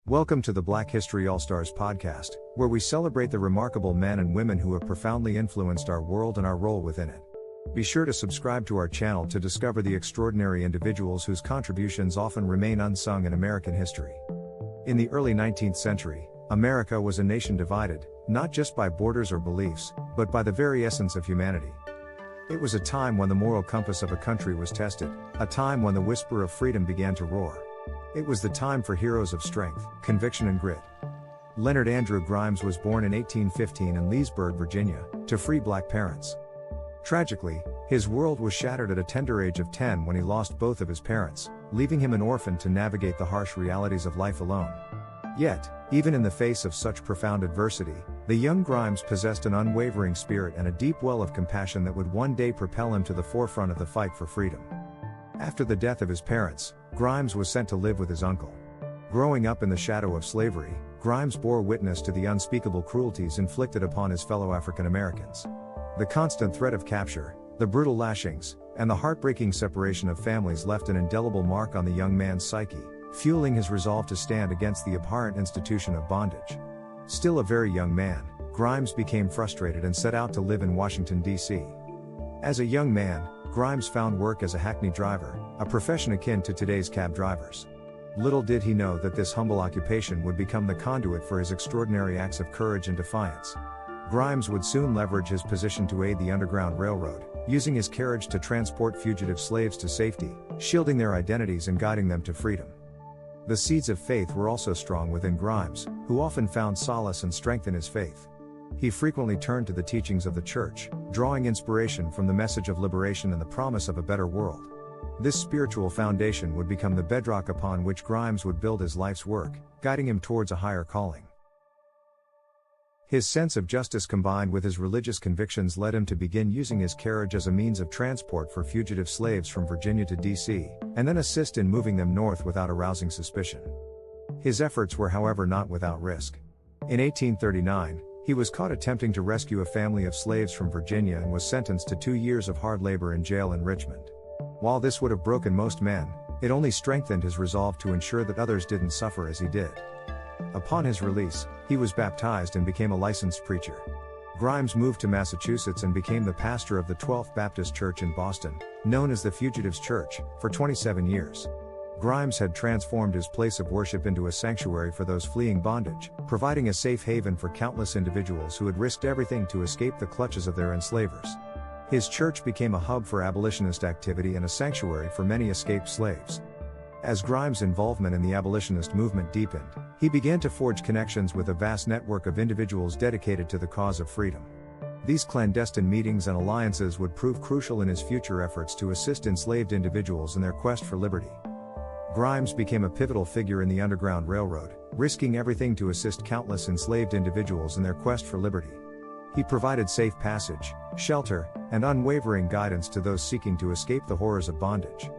Welcome to the Black History All-Stars podcast, where we celebrate the remarkable men and women who have profoundly influenced our world and our role within it. Be sure to subscribe to our channel to discover the extraordinary individuals whose contributions often remain unsung in American history. In the early 19th century, America was a nation divided, not just by borders or beliefs, but by the very essence of humanity. It was a time when the moral compass of a country was tested, a time when the whisper of freedom began to roar. It was the time for heroes of strength, conviction and grit. Leonard Andrew Grimes was born in 1815 in Leesburg, Virginia, to free black parents. Tragically, his world was shattered at a tender age of 10 when he lost both of his parents, leaving him an orphan to navigate the harsh realities of life alone. Yet, even in the face of such profound adversity, the young Grimes possessed an unwavering spirit and a deep well of compassion that would one day propel him to the forefront of the fight for freedom. After the death of his parents, Grimes was sent to live with his uncle. Growing up in the shadow of slavery, Grimes bore witness to the unspeakable cruelties inflicted upon his fellow African Americans. The constant threat of capture, the brutal lashings, and the heartbreaking separation of families left an indelible mark on the young man's psyche, fueling his resolve to stand against the abhorrent institution of bondage. Still a very young man, Grimes became frustrated and set out to live in Washington, D.C. As a young man, Grimes found work as a hackney driver, a profession akin to today's cab drivers. Little did he know that this humble occupation would become the conduit for his extraordinary acts of courage and defiance. Grimes would soon leverage his position to aid the Underground Railroad, using his carriage to transport fugitive slaves to safety, shielding their identities and guiding them to freedom. The seeds of faith were also strong within Grimes, who often found solace and strength in his faith. He frequently turned to the teachings of the church, drawing inspiration from the message of liberation and the promise of a better world. This spiritual foundation would become the bedrock upon which Grimes would build his life's work, guiding him towards a higher calling. His sense of justice combined with his religious convictions led him to begin using his carriage as a means of transport for fugitive slaves from Virginia to D.C., and then assist in moving them north without arousing suspicion. His efforts were, however, not without risk. In 1839, he was caught attempting to rescue a family of slaves from Virginia and was sentenced to 2 years of hard labor in jail in Richmond. While this would have broken most men, it only strengthened his resolve to ensure that others didn't suffer as he did. Upon his release, he was baptized and became a licensed preacher. Grimes moved to Massachusetts and became the pastor of the 12th Baptist Church in Boston, known as the Fugitives Church, for 27 years. Grimes had transformed his place of worship into a sanctuary for those fleeing bondage, providing a safe haven for countless individuals who had risked everything to escape the clutches of their enslavers. His church became a hub for abolitionist activity and a sanctuary for many escaped slaves. As Grimes' involvement in the abolitionist movement deepened, he began to forge connections with a vast network of individuals dedicated to the cause of freedom. These clandestine meetings and alliances would prove crucial in his future efforts to assist enslaved individuals in their quest for liberty. Grimes became a pivotal figure in the Underground Railroad, risking everything to assist countless enslaved individuals in their quest for liberty. He provided safe passage, shelter, and unwavering guidance to those seeking to escape the horrors of bondage.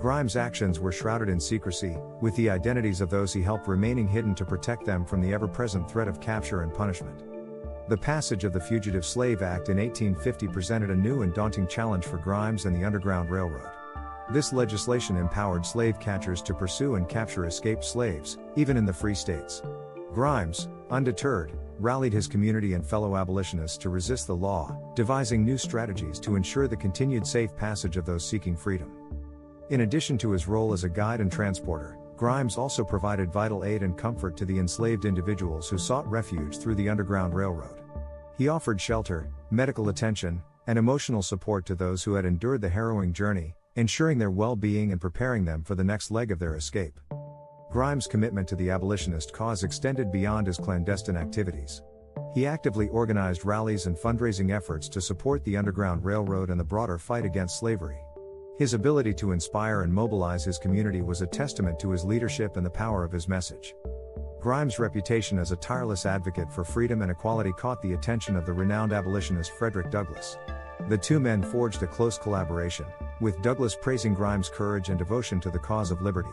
Grimes' actions were shrouded in secrecy, with the identities of those he helped remaining hidden to protect them from the ever-present threat of capture and punishment. The passage of the Fugitive Slave Act in 1850 presented a new and daunting challenge for Grimes and the Underground Railroad. This legislation empowered slave catchers to pursue and capture escaped slaves, even in the free states. Grimes, undeterred, rallied his community and fellow abolitionists to resist the law, devising new strategies to ensure the continued safe passage of those seeking freedom. In addition to his role as a guide and transporter, Grimes also provided vital aid and comfort to the enslaved individuals who sought refuge through the Underground Railroad. He offered shelter, medical attention, and emotional support to those who had endured the harrowing journey, ensuring their well-being and preparing them for the next leg of their escape. Grimes' commitment to the abolitionist cause extended beyond his clandestine activities. He actively organized rallies and fundraising efforts to support the Underground Railroad and the broader fight against slavery. His ability to inspire and mobilize his community was a testament to his leadership and the power of his message. Grimes' reputation as a tireless advocate for freedom and equality caught the attention of the renowned abolitionist Frederick Douglass. The two men forged a close collaboration, with Douglass praising Grimes' courage and devotion to the cause of liberty.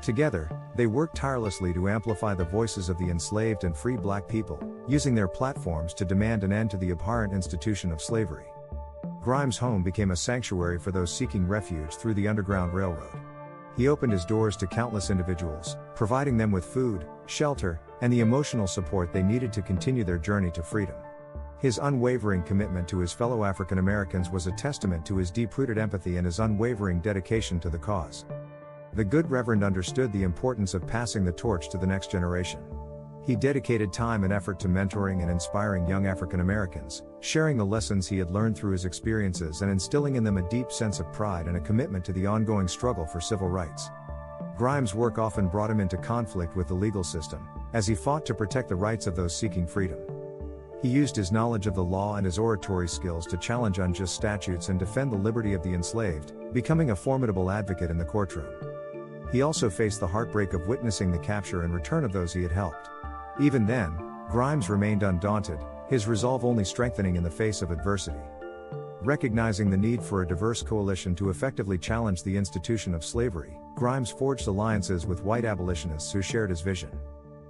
Together, they worked tirelessly to amplify the voices of the enslaved and free black people, using their platforms to demand an end to the abhorrent institution of slavery. Grimes' home became a sanctuary for those seeking refuge through the Underground Railroad. He opened his doors to countless individuals, providing them with food, shelter, and the emotional support they needed to continue their journey to freedom. His unwavering commitment to his fellow African Americans was a testament to his deep-rooted empathy and his unwavering dedication to the cause. The good Reverend understood the importance of passing the torch to the next generation. He dedicated time and effort to mentoring and inspiring young African Americans, sharing the lessons he had learned through his experiences and instilling in them a deep sense of pride and a commitment to the ongoing struggle for civil rights. Grimes' work often brought him into conflict with the legal system, as he fought to protect the rights of those seeking freedom. He used his knowledge of the law and his oratory skills to challenge unjust statutes and defend the liberty of the enslaved, becoming a formidable advocate in the courtroom. He also faced the heartbreak of witnessing the capture and return of those he had helped. Even then, Grimes remained undaunted, his resolve only strengthening in the face of adversity. Recognizing the need for a diverse coalition to effectively challenge the institution of slavery, Grimes forged alliances with white abolitionists who shared his vision.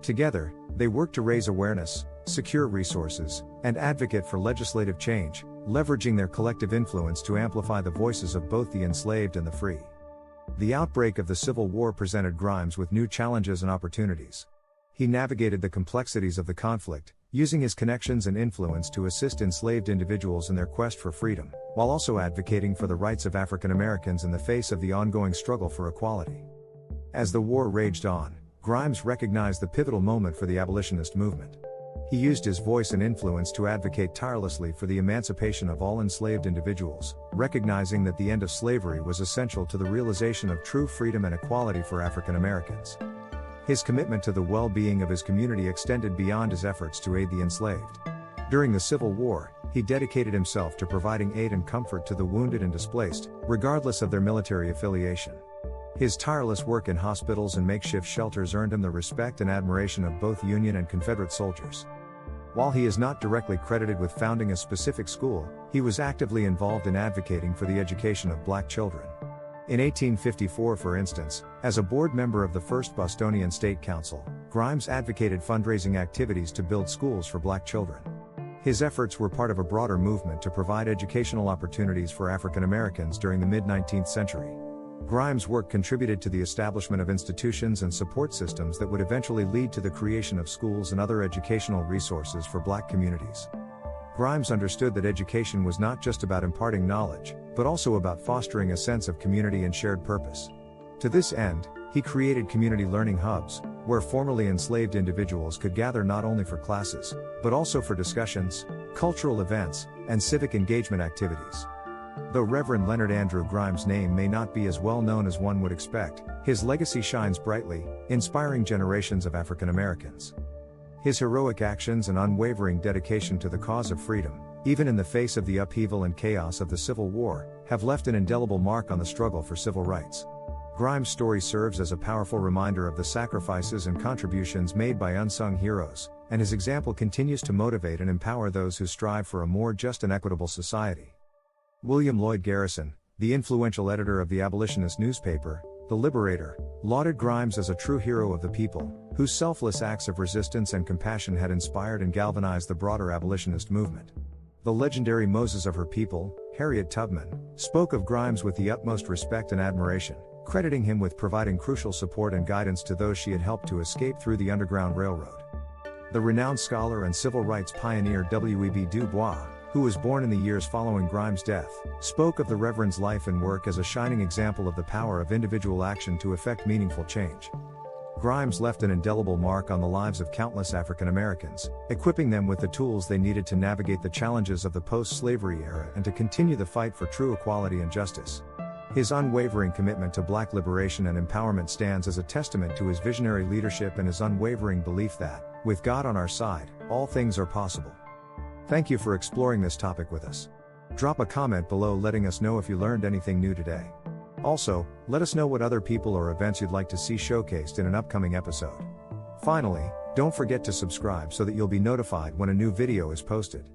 Together, they worked to raise awareness, secure resources, and advocate for legislative change, leveraging their collective influence to amplify the voices of both the enslaved and the free. The outbreak of the Civil War presented Grimes with new challenges and opportunities. He navigated the complexities of the conflict, using his connections and influence to assist enslaved individuals in their quest for freedom, while also advocating for the rights of African Americans in the face of the ongoing struggle for equality. As the war raged on, Grimes recognized the pivotal moment for the abolitionist movement. He used his voice and influence to advocate tirelessly for the emancipation of all enslaved individuals, recognizing that the end of slavery was essential to the realization of true freedom and equality for African Americans. His commitment to the well-being of his community extended beyond his efforts to aid the enslaved. During the Civil War, he dedicated himself to providing aid and comfort to the wounded and displaced, regardless of their military affiliation. His tireless work in hospitals and makeshift shelters earned him the respect and admiration of both Union and Confederate soldiers. While he is not directly credited with founding a specific school, he was actively involved in advocating for the education of black children. In 1854, for instance, as a board member of the First Bostonian State Council, Grimes advocated fundraising activities to build schools for black children. His efforts were part of a broader movement to provide educational opportunities for African Americans during the mid-19th century. Grimes' work contributed to the establishment of institutions and support systems that would eventually lead to the creation of schools and other educational resources for black communities. Grimes understood that education was not just about imparting knowledge, but also about fostering a sense of community and shared purpose. To this end, he created community learning hubs, where formerly enslaved individuals could gather not only for classes, but also for discussions, cultural events, and civic engagement activities. Though Reverend Leonard Andrew Grimes' name may not be as well known as one would expect, his legacy shines brightly, inspiring generations of African Americans. His heroic actions and unwavering dedication to the cause of freedom, even in the face of the upheaval and chaos of the Civil War, have left an indelible mark on the struggle for civil rights. Grimes' story serves as a powerful reminder of the sacrifices and contributions made by unsung heroes, and his example continues to motivate and empower those who strive for a more just and equitable society. William Lloyd Garrison, the influential editor of the abolitionist newspaper, The Liberator, lauded Grimes as a true hero of the people, whose selfless acts of resistance and compassion had inspired and galvanized the broader abolitionist movement. The legendary Moses of her people, Harriet Tubman, spoke of Grimes with the utmost respect and admiration, crediting him with providing crucial support and guidance to those she had helped to escape through the Underground Railroad. The renowned scholar and civil rights pioneer W.E.B. Du Bois, who was born in the years following Grimes' death, spoke of the Reverend's life and work as a shining example of the power of individual action to effect meaningful change. Grimes left an indelible mark on the lives of countless African Americans, equipping them with the tools they needed to navigate the challenges of the post-slavery era and to continue the fight for true equality and justice. His unwavering commitment to black liberation and empowerment stands as a testament to his visionary leadership and his unwavering belief that, with God on our side, all things are possible. Thank you for exploring this topic with us. Drop a comment below letting us know if you learned anything new today. Also, let us know what other people or events you'd like to see showcased in an upcoming episode. Finally, don't forget to subscribe so that you'll be notified when a new video is posted.